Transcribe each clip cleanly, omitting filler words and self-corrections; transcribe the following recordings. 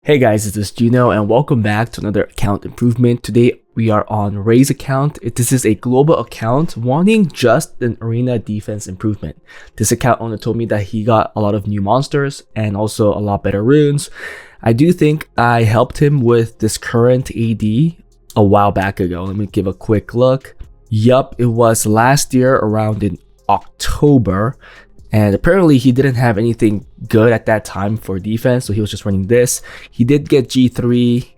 Hey guys, this is Juno and welcome back to another account improvement. Today we are on Ray's account. This is a global account wanting just an arena defense improvement. This account owner told me that he got a lot of new monsters and also a lot better runes. I do think I helped him with this current AD a while back ago. Let me give a quick look. Yup, it was last year around in October. And apparently he didn't have anything good at that time for defense, so he was just running this. He did get G3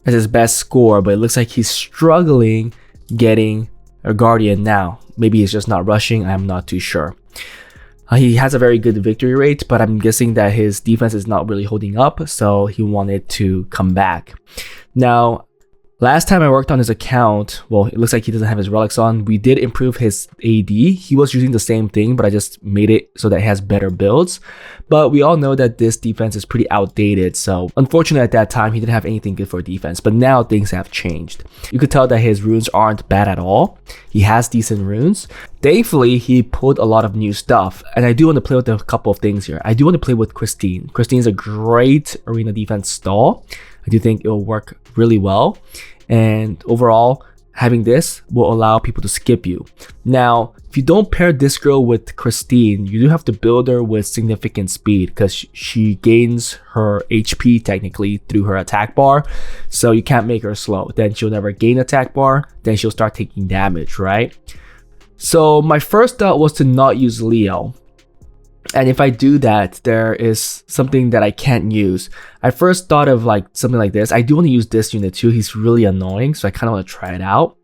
as his best score, but it looks like he's struggling getting a Guardian now. Maybe he's just not rushing, I'm not too sure. He has a very good victory rate, but I'm guessing that his defense is not really holding up, so he wanted to come back. Now, last time I worked on his account, well, it looks like he doesn't have his relics on. We did improve his AD. He was using the same thing, but I just made it so that he has better builds. But we all know that this defense is pretty outdated. So unfortunately at that time, he didn't have anything good for defense. But now things have changed. You could tell that his runes aren't bad at all. He has decent runes. Thankfully, he pulled a lot of new stuff. And I do want to play with a couple of things here. I do want to play with Christine. Christine's a great arena defense stall. I do think it will work really well, and overall having this will allow people to skip you. Now, if you don't pair this girl with Christine, you do have to build her with significant speed because she gains her HP technically through her attack bar, so you can't make her slow. Then she'll never gain attack bar, then she'll start taking damage, right? So my first thought was to not use Leo. And if I do that, there is something that I can't use. I first thought of like something like this. I do want to use this unit too. He's really annoying, so I kind of want to try it out.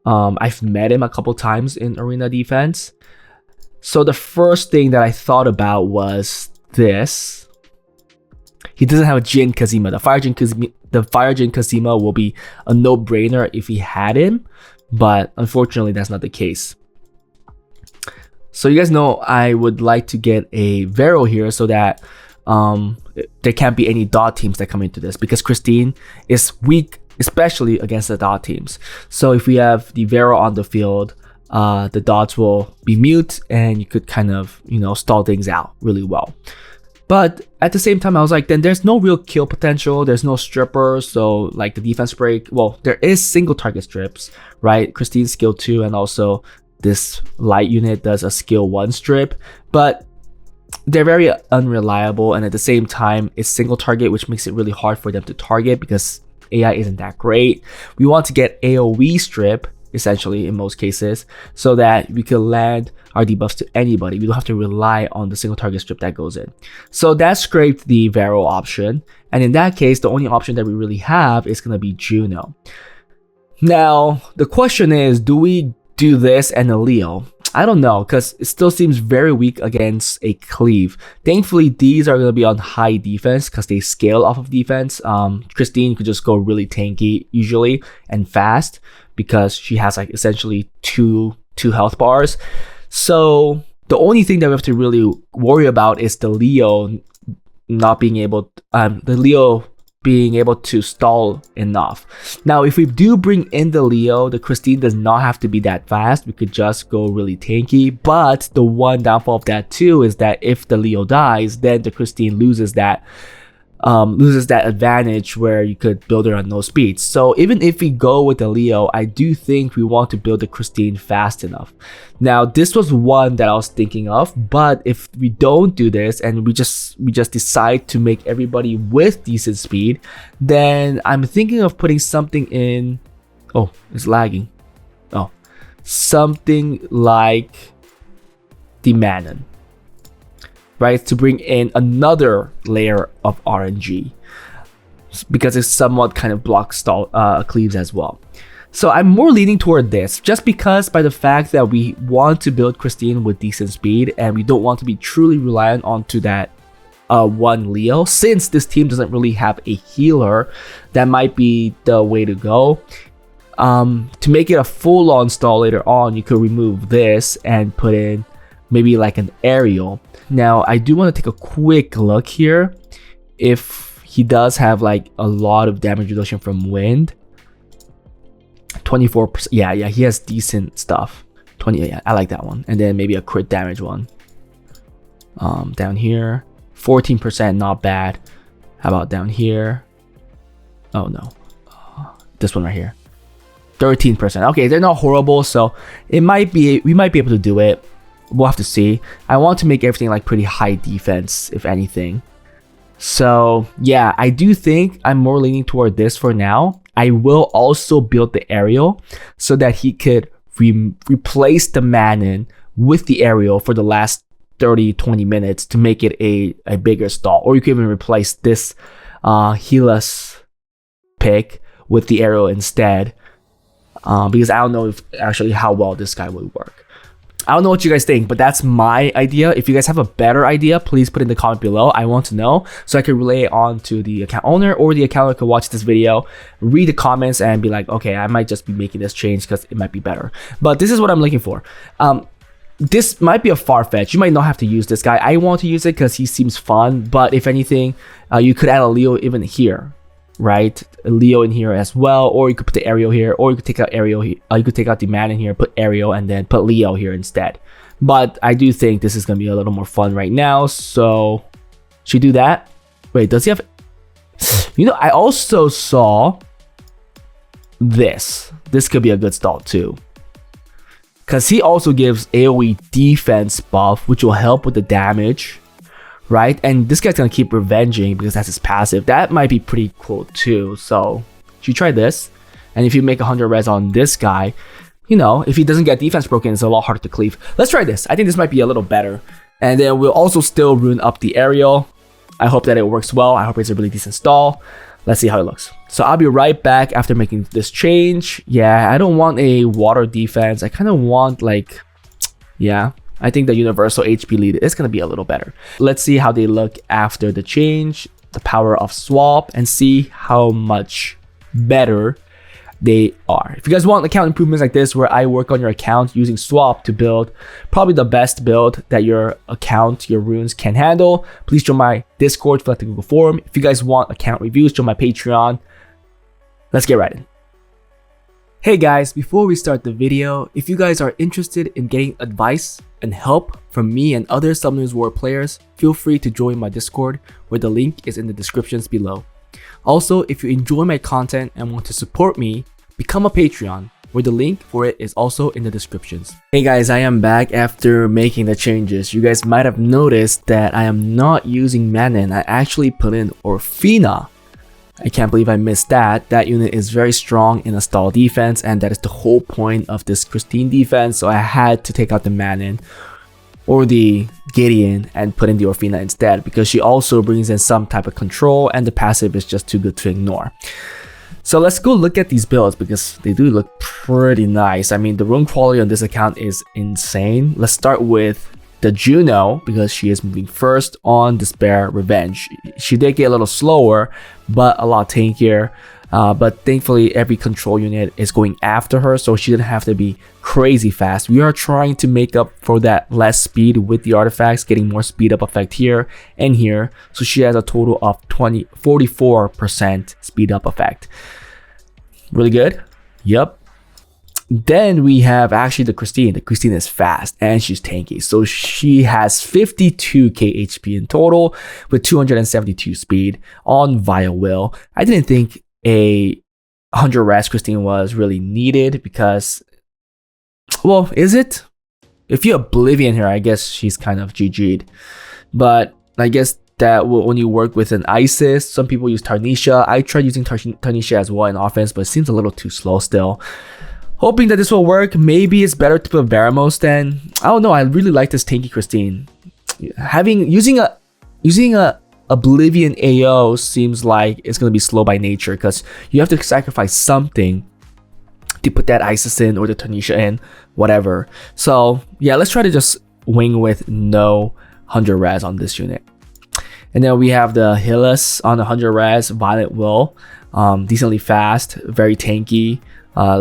I've met him a couple times in arena defense. So the first thing that I thought about was this. He doesn't have a Jin Kazima. The Fire Jin Kazima will be a no-brainer if he had him, but unfortunately that's not the case. So you guys know I would like to get a Vero here so that there can't be any dot teams that come into this, because Christine is weak, especially against the dot teams. So if we have the Vero on the field, the dots will be mute and you could kind of, stall things out really well. But at the same time, I was like, then there's no real kill potential. There's no stripper. So like the defense break, well, there is single target strips, right? Christine's skill 2 and also this light unit does a skill 1 strip, but they're very unreliable, and at the same time it's single target, which makes it really hard for them to target because AI isn't that great. We want to get AoE strip essentially in most cases so that we can land our debuffs to anybody. We don't have to rely on the single target strip that goes in. So that scraped the Vero option, and in that case the only option that we really have is going to be Juno. Now the question is, do we do this and a Leo? I don't know, because it still seems very weak against a cleave. Thankfully, these are going to be on high defense because they scale off of defense. Christine could just go really tanky usually and fast because she has like essentially two health bars. So the only thing that we have to really worry about is the Leo not being able, being able to stall enough. Now, if we do bring in the Leo, the Christine does not have to be that fast. We could just go really tanky. But the one downfall of that too is that if the Leo dies, then the Christine loses that advantage where you could build her on no speed. So even if we go with the Leo, I do think we want to build the Christine fast enough. Now, this was one that I was thinking of, but if we don't do this and we just decide to make everybody with decent speed, then I'm thinking of putting something in. Oh, it's lagging. Oh, something like the Manon, right, to bring in another layer of RNG because it somewhat kind of blocks cleaves as well. So I'm more leaning toward this just because by the fact that we want to build Christine with decent speed and we don't want to be truly reliant onto that one Leo. Since this team doesn't really have a healer, that might be the way to go. To make it a full-on stall later on, you could remove this and put in maybe like an aerial. Now, I do want to take a quick look here if he does have like a lot of damage reduction from wind. 24%. Yeah, he has decent stuff. 20. Yeah, I like that one. And then maybe a crit damage one. Down here, 14%, not bad. How about down here? Oh no, this one right here. 13%. Okay, they're not horrible, so we might be able to do it. We'll have to see. I want to make everything like pretty high defense, if anything. So yeah, I do think I'm more leaning toward this for now. I will also build the aerial so that he could replace the Manon with the aerial for the last 30-20 minutes to make it a bigger stall. Or you can even replace this Helis pick with the aerial instead, because I don't know if actually how well this guy would work. I don't know what you guys think, but that's my idea. If you guys have a better idea, please put in the comment below. I want to know so I can relay it on to the account owner, or the account owner could watch this video, read the comments, and be like, okay, I might just be making this change because it might be better. But this is what I'm looking for. This might be a far-fetched. You might not have to use this guy. I want to use it because he seems fun, but if anything, you could add a Leo even here, right? A Leo in here as well, or you could put the Ariel here, or you could take out Ariel here. You could take out the man in here, put Ariel, and then put Leo here instead. But I do think this is gonna be a little more fun right now, so should we do that? Wait, does he have? You know, I also saw this. This could be a good stall too, because he also gives AoE defense buff, which will help with the damage. Right, and this guy's gonna keep revenging because that's his passive. That might be pretty cool too. So you try this, and if you make 100 res on this guy, you know, if he doesn't get defense broken, it's a lot harder to cleave. Let's try this. I think this might be a little better, and then we'll also still rune up the aerial. I hope that it works well. I hope it's a really decent stall. Let's see how it looks. So I'll be right back after making this change. Yeah, I don't want a water defense. I kind of want like, yeah. I think the universal HP lead is going to be a little better. Let's see how they look after the change, the power of swap, and see how much better they are. If you guys want account improvements like this, where I work on your account using swap to build probably the best build that your account, your runes can handle, please join my Discord, fill out the Google form. If you guys want account reviews, join my Patreon. Let's get right in. Hey guys, before we start the video, if you guys are interested in getting advice and help from me and other Summoners War players, feel free to join my Discord, where the link is in the descriptions below. Also, if you enjoy my content and want to support me, become a Patreon, where the link for it is also in the descriptions. Hey guys, I am back after making the changes. You guys might have noticed that I am not using Manon. I actually put in Orfina. I can't believe I missed that. That unit is very strong in a stall defense, and that is the whole point of this Christine defense, so I had to take out the Manon or the Gideon and put in the Orfina instead, because she also brings in some type of control, and the passive is just too good to ignore. So let's go look at these builds, because they do look pretty nice. I mean, the rune quality on this account is insane. Let's start with the Juno, because she is moving first on Despair Revenge. She did get a little slower, but a lot tankier. But thankfully, every control unit is going after her, so she didn't have to be crazy fast. We are trying to make up for that less speed with the artifacts, getting more speed up effect here and here. So she has a total of 44% speed up effect. Really good. Yep. Then we have actually the Christine. The Christine is fast and she's tanky. So she has 52k HP in total with 272 speed on Vile Will. I didn't think a 100 res Christine was really needed because, well, is it? If you Oblivion her, I guess she's kind of GG'd. But I guess that will only work with an Isis. Some people use Tarnisha. I tried using Tarnisha as well in offense, but it seems a little too slow still. Hoping that this will work. Maybe it's better to put Varamos then. I don't know. I really like this tanky Christine. Using a Oblivion AO seems like it's gonna be slow by nature, because you have to sacrifice something to put that Isis in or the Tanisha in, whatever. So yeah, let's try to just wing with no 100 res on this unit. And then we have the Hillis on 100 res, Violent Will, decently fast, very tanky.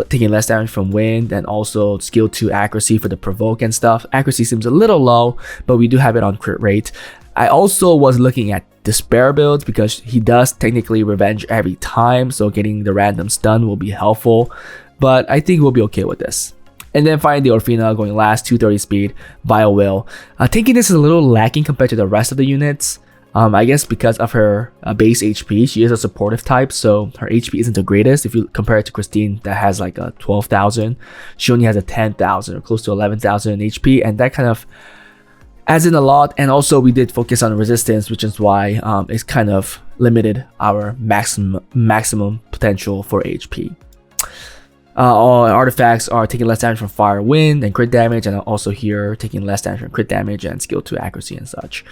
Taking less damage from wind, and also skill 2 accuracy for the provoke and stuff. Accuracy seems a little low, but we do have it on crit rate. I also was looking at Despair builds, because he does technically revenge every time, so getting the random stun will be helpful, but I think we'll be okay with this. And then finally the Orfina going last, 230 speed, Vile Will. Tankiness is a little lacking compared to the rest of the units. I guess because of her base HP, she is a supportive type, so her HP isn't the greatest. If you compare it to Christine, that has like a 12,000, she only has a 10,000 or close to 11,000 HP, and that kind of adds in a lot. And also we did focus on resistance, which is why it's kind of limited our maximum potential for HP. All artifacts are taking less damage from fire, wind, and crit damage, and also here taking less damage from crit damage and skill 2 accuracy and such.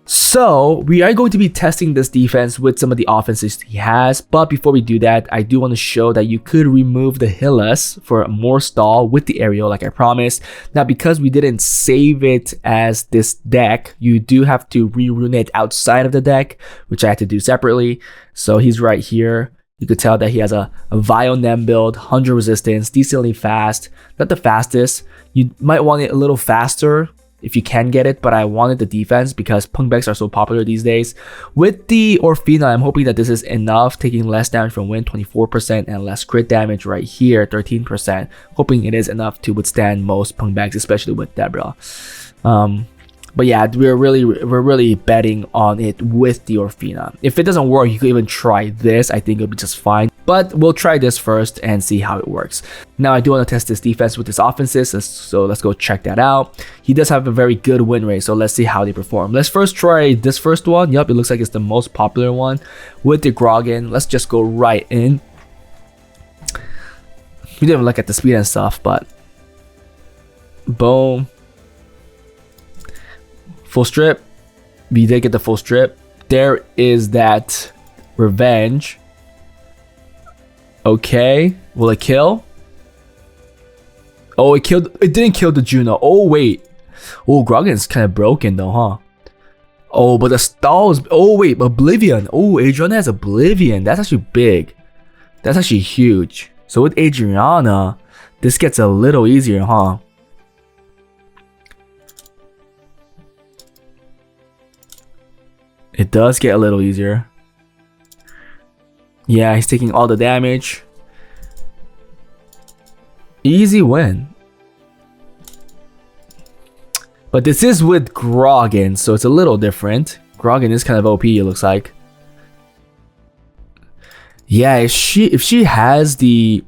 So we are going to be testing this defense with some of the offenses he has, but before we do that, I do want to show that you could remove the Hillis for more stall with the aerial like I promised. Now because we didn't save it as this deck, you do have to rerune it outside of the deck, which I had to do separately. So he's right here. You could tell that he has a Vile Nem build, 100 resistance, decently fast, not the fastest. You might want it a little faster if you can get it, but I wanted the defense because punk decks are so popular these days. With the Orphina, I'm hoping that this is enough, taking less damage from wind, 24%, and less crit damage right here, 13%. Hoping it is enough to withstand most punk decks, especially with Deborah. But yeah, we're really betting on it with the Orphina. If it doesn't work, you could even try this. I think it'll be just fine. But we'll try this first and see how it works. Now I do want to test this defense with his offenses, so let's go check that out. He does have a very good win rate, so let's see how they perform. Let's first try this first one. Yep, it looks like it's the most popular one with the Grogan. Let's just go right in. We didn't even look at the speed and stuff, but boom. Full strip. We did get the full strip. There is that revenge. Okay, will it kill? Oh, it didn't kill the Juno. Oh wait. Oh, Grogan's kind of broken though, huh? Oh, but the stalls. Oh wait, Oblivion. Oh, Adriana has Oblivion. That's actually big. That's actually huge. So with Adriana, this gets a little easier, huh? It does get a little easier. Yeah, he's taking all the damage. Easy win. But this is with Grogan, so it's a little different. Grogan is kind of OP, it looks like. Yeah, if she has the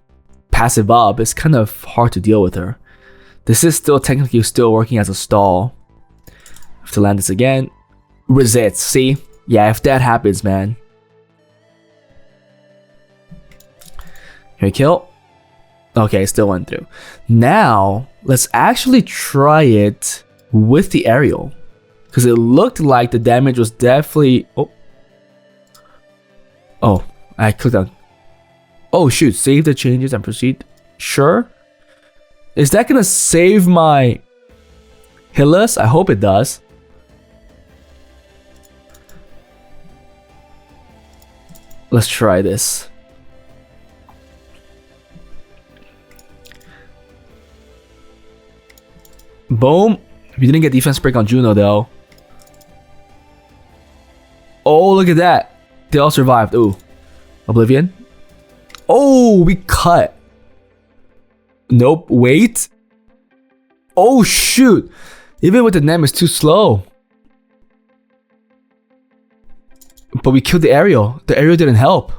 passive up, it's kind of hard to deal with her. This is still technically still working as a stall. I have to land this again. Resist, see? Yeah, if that happens, man. Here, kill. Okay, still went through. Now, let's actually try it with the aerial. Because it looked like the damage was definitely... Oh, I clicked on... Oh, shoot. Save the changes and proceed. Sure. Is that going to save my Hillis? I hope it does. Let's try this. Boom. We didn't get defense break on Juno though. Oh, look at that. They all survived. Ooh. Oblivion. Oh, we cut. Nope. Wait. Oh, shoot. Even with the Nem, it's too slow. But we killed the aerial. The aerial didn't help.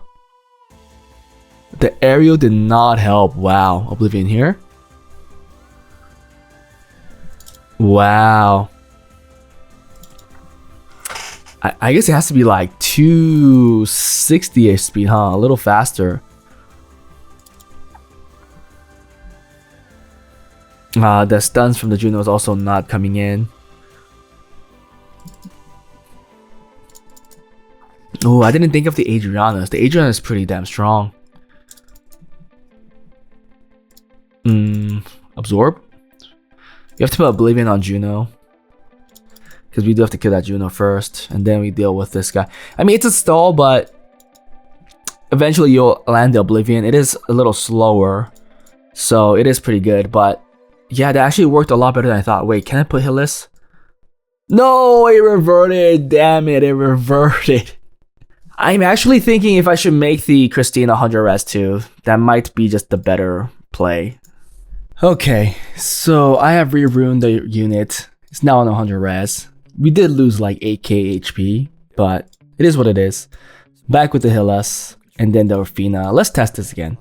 The aerial did not help. Wow. Oblivion here. Wow. I guess it has to be like 260-ish speed, huh? A little faster. The stuns from the Juno is also not coming in. Oh, I didn't think of the Adrianas. The Adriana is pretty damn strong. Absorb? You have to put Oblivion on Juno. Because we do have to kill that Juno first. And then we deal with this guy. I mean, it's a stall, but eventually you'll land the Oblivion. It is a little slower. So it is pretty good. But yeah, that actually worked a lot better than I thought. Wait, can I put Hillis? No, it reverted. Damn it, it reverted. I'm actually thinking if I should make the Christina 100 res too. That might be just the better play. Okay, so I have re-ruined the unit. It's now on 100 res. We did lose like 8k HP. but it is what it is. Back with the Hillas and then the Orfina. Let's test this again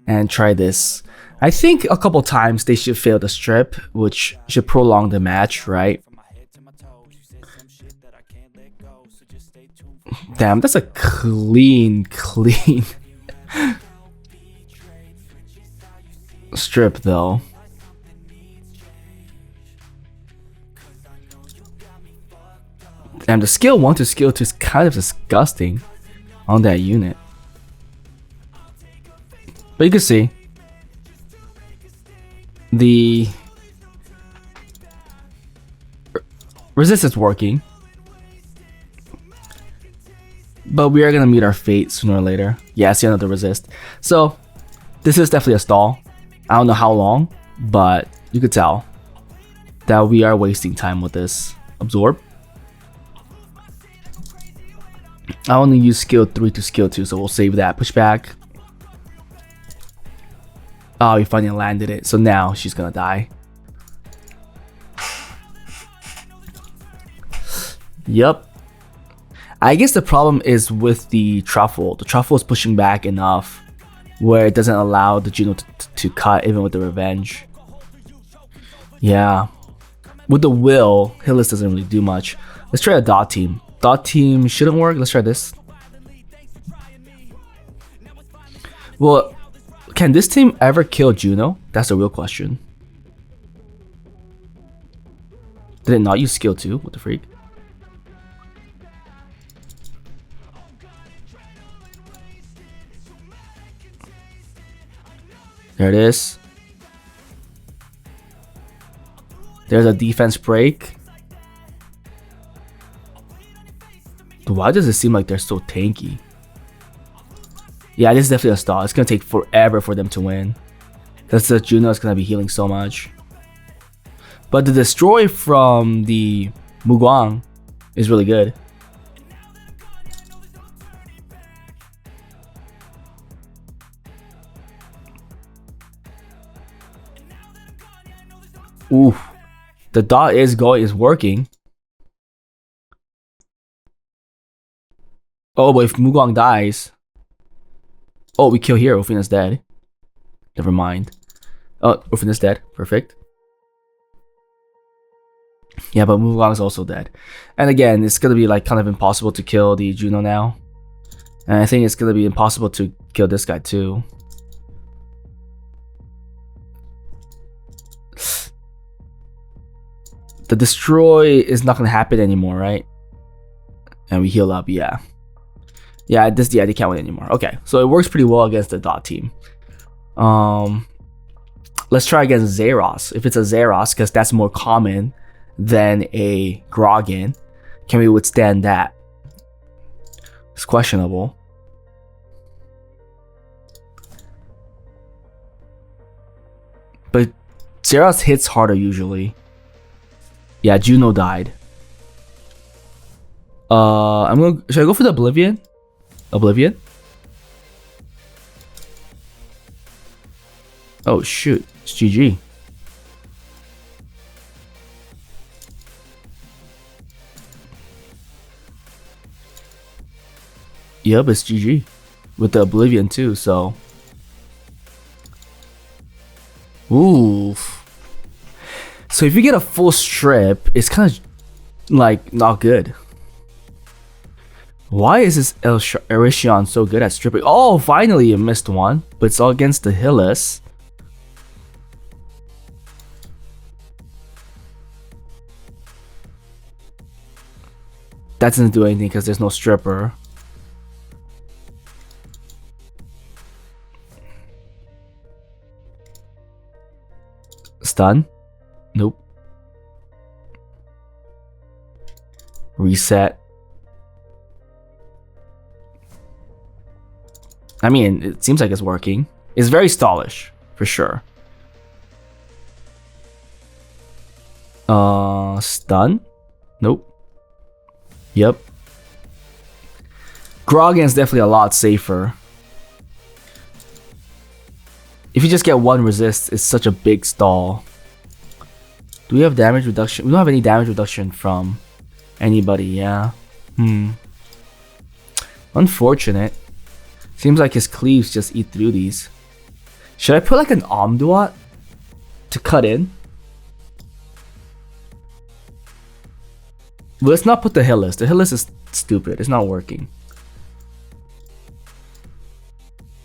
and try this. I think a couple times they should fail the strip, which should prolong the match, right? Damn, that's a clean strip though. And the skill 1 to skill 2 is kind of disgusting on that unit. But you can see the resist is working. But we are gonna meet our fate sooner or later. Yeah, I see another resist. So this is definitely a stall. I don't know how long, but you could tell that we are wasting time with this. Absorb. I only use skill 3 to skill 2, so we'll save that. Push back. Oh, we finally landed it. So now she's gonna die. Yup. I guess the problem is with the truffle. The truffle is pushing back enough where it doesn't allow the Juno to cut even with the revenge. Yeah. With the will, Hillis doesn't really do much. Let's try a dot team. Dot team shouldn't work. Let's try this. Well, can this team ever kill Juno? That's the real question. Did it not use skill 2? What the freak? There it is. There's a defense break. Why does it seem like they're so tanky? Yeah, this is definitely a stall. It's gonna take forever for them to win. Because the Juno is gonna be healing so much. But the destroy from the Muguang is really good. Oof. The dot is working. Oh, but if Muguang dies... Oh, we kill here. Orfina's dead. Never mind. Oh, Orfina's dead. Perfect. Yeah, but Muguang's also dead. And again, it's gonna be like kind of impossible to kill the Juno now. And I think it's gonna be impossible to kill this guy too. The destroy is not gonna happen anymore, right? And we heal up, yeah. Yeah, they can't win anymore. Okay, so it works pretty well against the dot team. Let's try against Zeros. If it's a Zeros, because that's more common than a Grogan. Can we withstand that? It's questionable. But Zeros hits harder usually. Yeah, Juno died. Should I go for the Oblivion? Oblivion? Oh shoot, it's GG. Yep, it's GG. With the Oblivion too, so. Oof. So if you get a full strip, it's kind of like not good. Why is this Erishion so good at stripping? Oh, finally you missed one, but it's all against the Hillis. That doesn't do anything because there's no stripper. Stun? Nope. Reset. I mean, it seems like it's working. It's very stallish, for sure. Stun? Nope. Yep. Grogan's definitely a lot safer. If you just get one resist, it's such a big stall. Do we have damage reduction? We don't have any damage reduction from anybody, yeah. Unfortunate. Seems like his cleaves just eat through these. Should I put like an Omduat to cut in? Let's not put the Hillis. The Hillis is stupid. It's not working.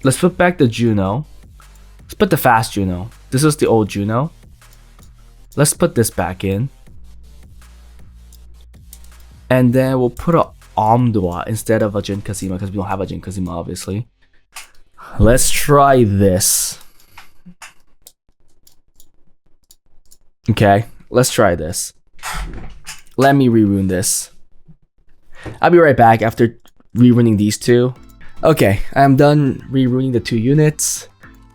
Let's put back the Juno. Let's put the fast Juno. This is the old Juno. Let's put this back in. And then we'll put a Omduat instead of a Jin Kazima because we don't have a Jin Kazima, obviously. Let's try this. Okay, let's try this. Let me rerun this. I'll be right back after rerunning these two. Okay, I'm done reruning the 2 units.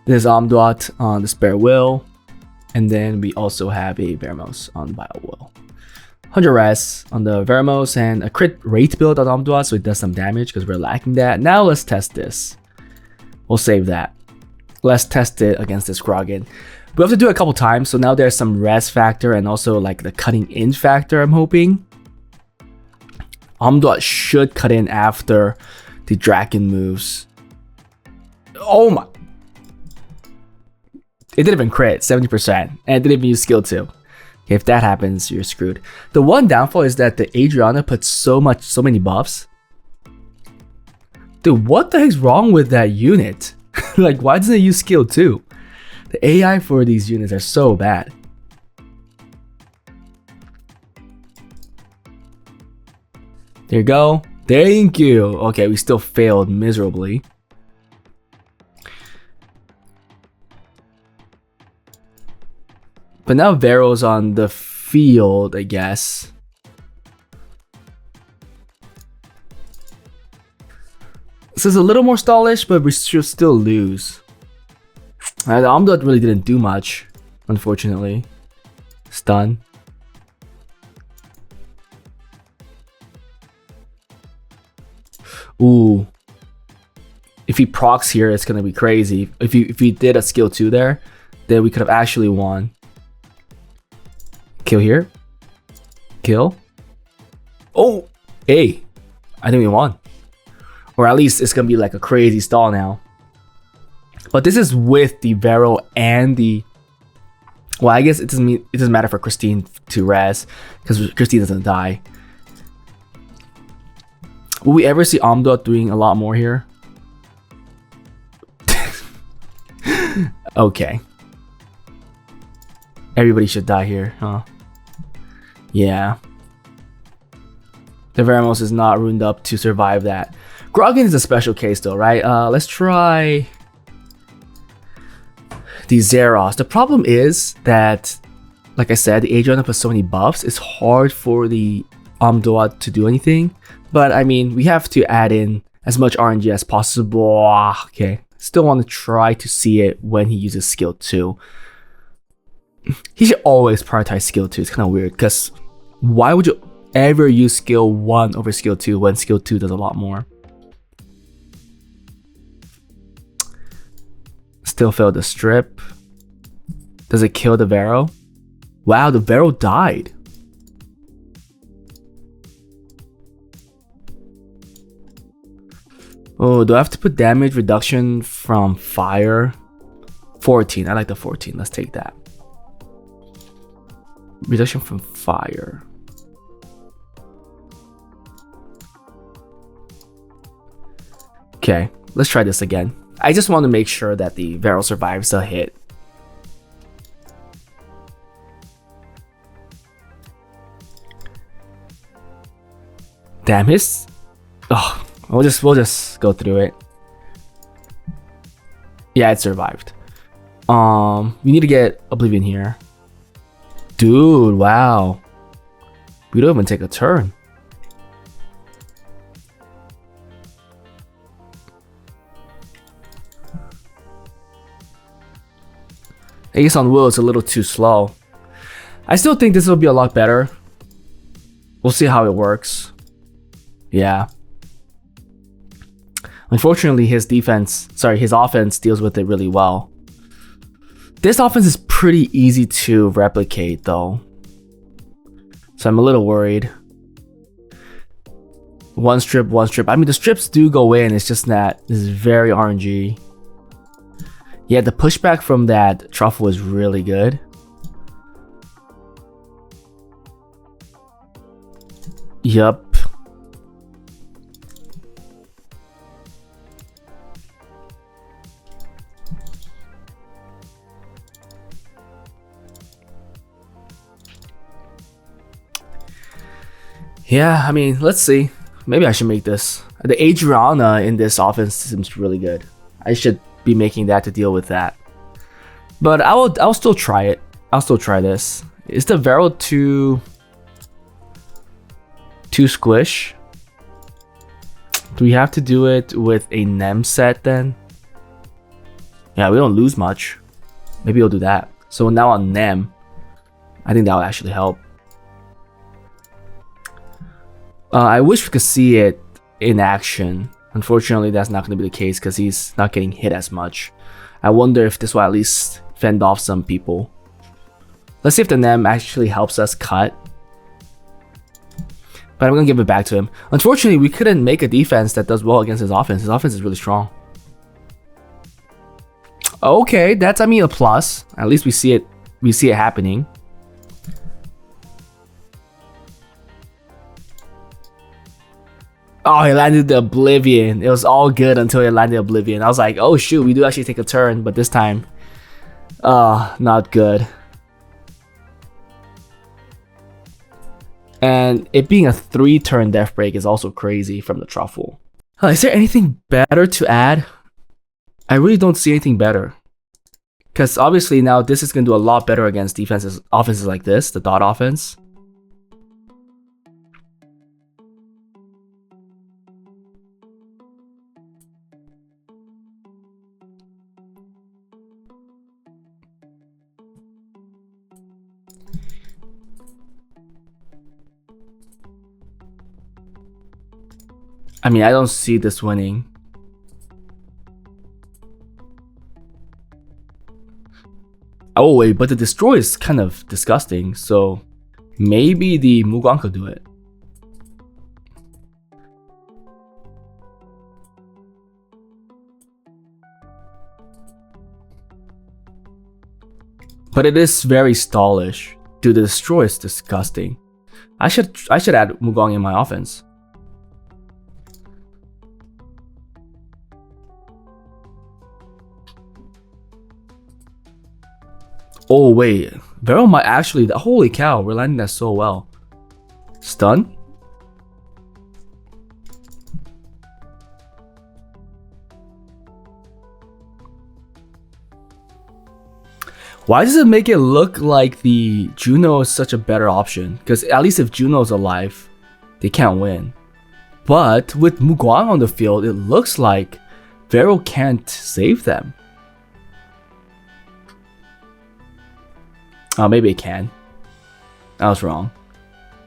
There's Omduat on the spare will. And then we also have a Veramos on Bio Will. 100 res on the Veramos and a crit rate build on Omduat so it does some damage because we're lacking that. Now let's test this. We'll save that. Let's test it against this Grogan. We have to do it a couple times, so now there's some res factor and also like the cutting in factor, I'm hoping. Omduat should cut in after the Draken moves. Oh my. It didn't even crit, 70%, and it didn't even use skill 2. Okay, if that happens, you're screwed. The one downfall is that the Adriana puts so many buffs. Dude, what the heck's wrong with that unit? Like, why doesn't it use skill 2? The AI for these units are so bad. There you go. Thank you. Okay, we still failed miserably. But now Vero's on the field, I guess. This is a little more stallish, but we should still lose. The Omduat really didn't do much, unfortunately. Stun. Ooh. If he procs here, it's gonna be crazy. If he did a skill 2 there, then we could have actually won. Kill here. Kill. Oh! Hey! I think we won. Or at least it's gonna be like a crazy stall now. But this is with the Vero and the... Well, I guess it doesn't matter for Christine to res, because Christine doesn't die. Will we ever see Omduat doing a lot more here? Okay. Everybody should die here, huh? Yeah. The Veramos is not ruined up to survive that. Grogan is a special case though, right? Let's try the Zeros. The problem is that, like I said, the Adriana puts so many buffs, it's hard for the Omduat to do anything. But I mean, we have to add in as much RNG as possible. Okay, still want to try to see it when he uses skill 2. He should always prioritize skill 2. It's kind of weird because why would you ever use skill 1 over skill 2 when skill 2 does a lot more? Still failed the strip. Does it kill the Vero? Wow, the Vero died. Oh, do I have to put damage reduction from fire? 14. I like the 14. Let's take that. Reduction from fire. Okay, let's try this again. I just want to make sure that the Vero survives the hit. Damn, his... Oh, we'll just go through it. Yeah, it survived. We need to get Oblivion here. Dude, wow. We don't even take a turn. Ace on Will is a little too slow. I still think this will be a lot better. We'll see how it works. Yeah. Unfortunately, his offense deals with it really well. This offense is pretty easy to replicate though. So I'm a little worried. One strip, one strip. I mean, the strips do go in. It's just that this is very RNG. Yeah, the pushback from that truffle is really good. Yup. Yeah, I mean, let's see. Maybe I should make this. The Adriana in this offense seems really good. I should be making that to deal with that. But I'll still try it. I'll still try this. Is the Vero too squish? Do we have to do it with a Nem set then? Yeah, we don't lose much. Maybe we'll do that. So now on Nem, I think that will actually help. I wish we could see it in action. Unfortunately, that's not going to be the case because he's not getting hit as much. I wonder if this will at least fend off some people. Let's see if the Nem actually helps us cut. But I'm going to give it back to him. Unfortunately, we couldn't make a defense that does well against his offense. His offense is really strong. Okay, that's, I mean, a plus. At least we see it happening. Oh, he landed the Oblivion. It was all good until he landed Oblivion. I was like, oh shoot, we do actually take a turn, but this time, not good. And it being a 3-turn death break is also crazy from the truffle. Is there anything better to add? I really don't see anything better. Because obviously now this is going to do a lot better against offenses like this, the dot offense. I mean, I don't see this winning. Oh wait, but the destroy is kind of disgusting, so maybe the Mugong could do it. But it is very stallish. Dude, the destroy is disgusting. I should add Mugong in my offense. Oh wait, Vero might actually, holy cow, we're landing that so well. Stun? Why does it make it look like the Juno is such a better option? Because at least if Juno's alive, they can't win. But with Mugong on the field, it looks like Vero can't save them. Oh, maybe it can. I was wrong.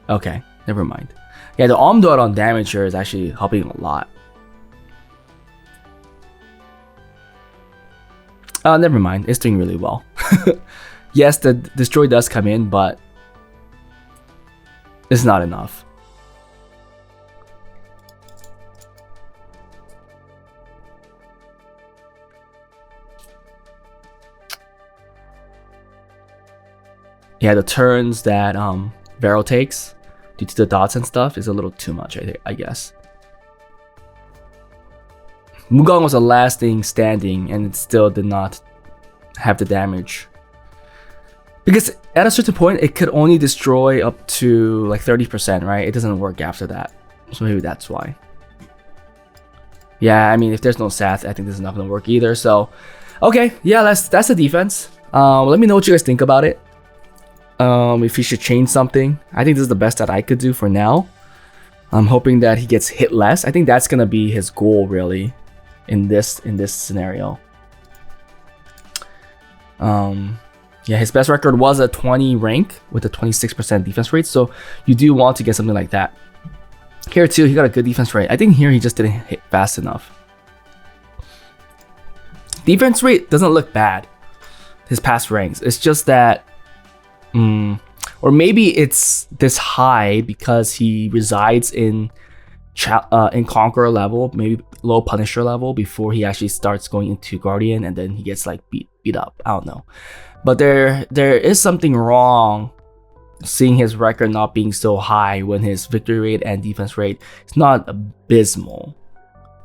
Okay, never mind. Yeah, the Omdot on Damager is actually helping a lot. Never mind. It's doing really well. Yes, the Destroy does come in, but it's not enough. Yeah, the turns that Vero takes due to the dots and stuff is a little too much, I guess. Mugong was the last thing standing and it still did not have the damage. Because at a certain point, it could only destroy up to like 30%, right? It doesn't work after that. So maybe that's why. Yeah, I mean, if there's no Sath, I think this is not going to work either. So, okay, yeah, that's the defense. Let me know what you guys think about it. If you should change something. I think this is the best that I could do for now. I'm hoping that he gets hit less. I think that's gonna be his goal really in this scenario. Yeah, his best record was a 20 rank with a 26% defense rate, so you do want to get something like that. Here too, he got a good defense rate. I think here he just didn't hit fast enough. Defense rate doesn't look bad, his past ranks. It's just that or maybe it's this high because he resides in in Conqueror level, maybe low Punisher level before he actually starts going into Guardian, and then he gets like beat up. I don't know, but there is something wrong seeing his record not being so high when his victory rate and defense rate is not abysmal.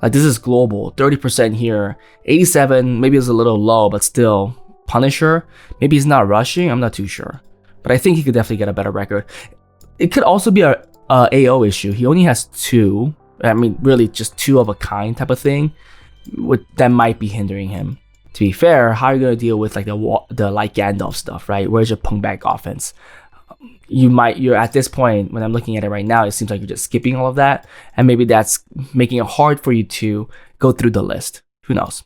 Like this is global, 30% here, 87 maybe it's a little low, but still Punisher. Maybe he's not rushing. I'm not too sure, but I think he could definitely get a better record. It could also be a AO issue. He only has 2. I mean, really just 2 of a kind type of thing, that might be hindering him. To be fair, how are you gonna deal with like the like Gandalf stuff, right? Where's your punk back offense? You're at this point when I'm looking at it right now, it seems like you're just skipping all of that, and maybe that's making it hard for you to go through the list. Who knows?